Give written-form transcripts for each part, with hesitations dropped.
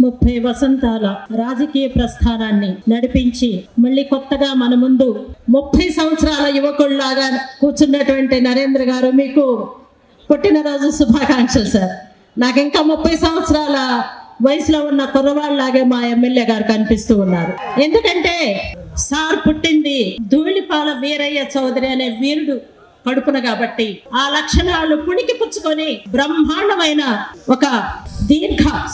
30 వసంతాల రాజకీయ ప్రస్థానాన్ని నడిపించి మళ్ళీ కొత్తగా మన ముందు 30 సంవత్సరాల యువకుల్లాగా కూర్చున్నటువంటి నరేంద్ర గారు, మీకు పుట్టినరోజు శుభాకాంక్షలు సార్. నాకు ఇంకా 30 సంవత్సరాల వయసులో ఉన్న కుర్రవాళ్ళలాగే మా ఎమ్మెల్యే గారు కనిపిస్తూ ఉన్నారు. ఎందుకంటే సార్ పుట్టింది ధూళిపాల వీరయ్య చౌదరి అనే వీరుడు కడుపున కాబట్టి ఆ లక్షణాలు పుణికి పుచ్చుకొని బ్రహ్మాండమైన ఒక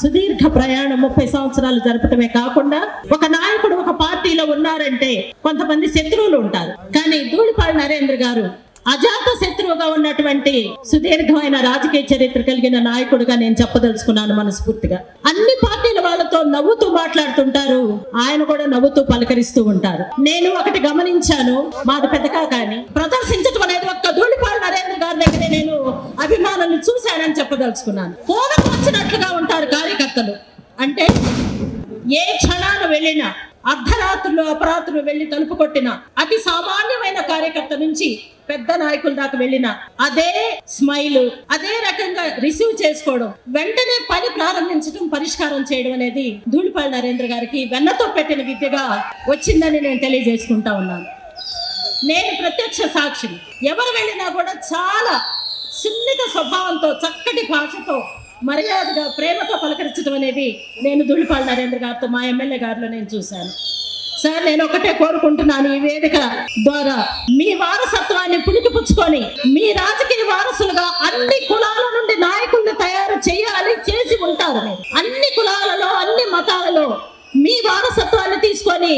సుదీర్ఘ ప్రయాణం 30 సంవత్సరాలు జరపటమే కాకుండా, ఒక నాయకుడు ఒక పార్టీలో ఉన్నారంటే కొంతమంది శత్రువులు ఉంటారు, కానీ ధూళిపాల నరేంద్ర గారు అజాత శత్రువుగా ఉన్నటువంటి సుదీర్ఘమైన రాజకీయ చరిత్ర కలిగిన నాయకుడిగా నేను చెప్పదలుచుకున్నాను మనస్ఫూర్తిగా. అన్ని పార్టీల వాళ్ళతో నవ్వుతూ మాట్లాడుతుంటారు, ఆయన కూడా నవ్వుతూ పలకరిస్తూ ఉంటారు. నేను ఒకటి గమనించాను, మాది పెద్దగా కానీ ప్రదర్శించడం అనేది ఒక్క ధూళిపాల నరేంద్ర గారి దగ్గరే నేను అభిమానులను చూశానని చెప్పదలుచుకున్నాను. కోదం వచ్చినట్లుగా ఉంటారు కార్యకర్తలు. అంటే ఏ క్షణాన వెళ్ళినా, అర్ధరాత్రులు అపరాత్రులు వెళ్లి తలుపు కొట్టిన అతి సామాన్యమైన కార్యకర్త నుంచి పెద్ద నాయకుల దాకా వెళ్ళిన అదే స్మైల్, అదే రకంగా రిసీవ్ చేసుకోవడం, వెంటనే పని ప్రారంభించడం, పరిష్కారం చేయడం అనేది ధూళిపాల నరేంద్ర గారికి వెన్నతో పెట్టిన విద్యగా వచ్చిందని నేను తెలియజేసుకుంటా ఉన్నాను. నేను ప్రత్యక్ష సాక్షిని. ఎవరు వెళ్ళినా కూడా చాలా సున్నిత స్వభావంతో, చక్కటి భాషతో, మర్యాదగా, ప్రేమతో పలకరించడం అనేది నేను ధూళిపాల నరేంద్ర గారితో, మా ఎమ్మెల్యే గారిలో నేను చూశాను. సార్, నేను ఒకటే కోరుకుంటున్నాను, ఈ వేదిక ద్వారా మీ వారసత్వాన్ని పుణికిపుచ్చుకొని మీ రాజకీయ వారసులుగా అన్ని కులాల నుండి నాయకుల్ని తయారు చేయాలి, చేసి ఉంటారు. అన్ని కులాలలో, అన్ని మతాలలో మీ వారసత్వాన్ని తీసుకొని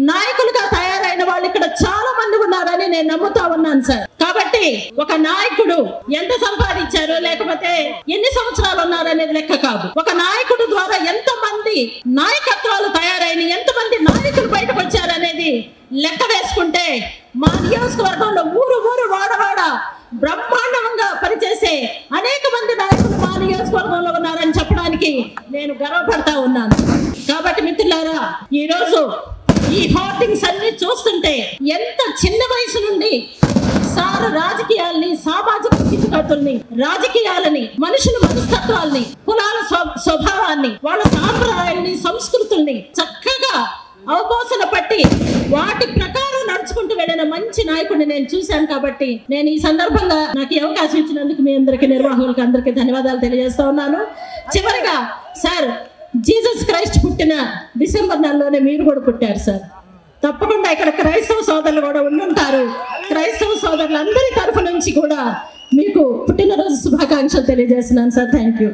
నాయకులుగా తయారైన వాళ్ళు ఇక్కడ చాలా మంది ఉన్నారని నేను నమ్ముతా ఉన్నాను సార్. కాబట్టి ఒక నాయకుడు ఎంత సంపాదించారో, లేకపోతే ఎన్ని సంవత్సరాలు ఉన్నారనేది లెక్క కాదు. ఒక నాయకుడు ద్వారా ఎంత మంది నాయకత్వాలు తయారైన, ఎంతమంది నాయకులు బయటకు వచ్చారనేది లెక్క వేసుకుంటే మా నియోజకవర్గంలో ఊరు వాడవాడ బ్రహ్మాండంగా పనిచేసే అనేక మంది నాయకులు మా నియోజకవర్గంలో ఉన్నారని చెప్పడానికి నేను గర్వపడతా ఉన్నాను. కాబట్టి మిత్రులారా, ఈ రోజు ఈ హోర్డింగ్స్ అన్ని చూస్తుంటే ఎంత చిన్న వయసు నుండి సార్ రాజకీయాల్ని, సామాజిక స్థితిగతుల్ని, రాజకీయాలని, మనుషుల మనస్తత్వాల్ని, కులాల స్వభావాన్ని, వాళ్ళ సాంప్రదాయాల్ని, సంస్కృతుల్ని చక్కగా అవపోసన పట్టి వాటి ప్రకారం నడుచుకుంటూ వెళ్ళిన మంచి నాయకుడిని నేను చూశాను. కాబట్టి నేను ఈ సందర్భంగా నాకు ఈ అవకాశం ఇచ్చినందుకు మీ అందరికీ, నిర్వాహకులకు అందరికీ ధన్యవాదాలు తెలియజేస్తా ఉన్నాను. చివరిగా సార్, జీసస్ క్రైస్ట్ పుట్టిన డిసెంబర్ నెలలోనే మీరు కూడా పుట్టారు సార్. తప్పకుండా ఇక్కడ క్రైస్తవ సోదరులు కూడా ఉండుంటారు. క్రైస్తవ సోదరులందరి తరఫు నుంచి కూడా మీకు పుట్టినరోజు శుభాకాంక్షలు తెలియజేస్తున్నాను సార్. Thank you.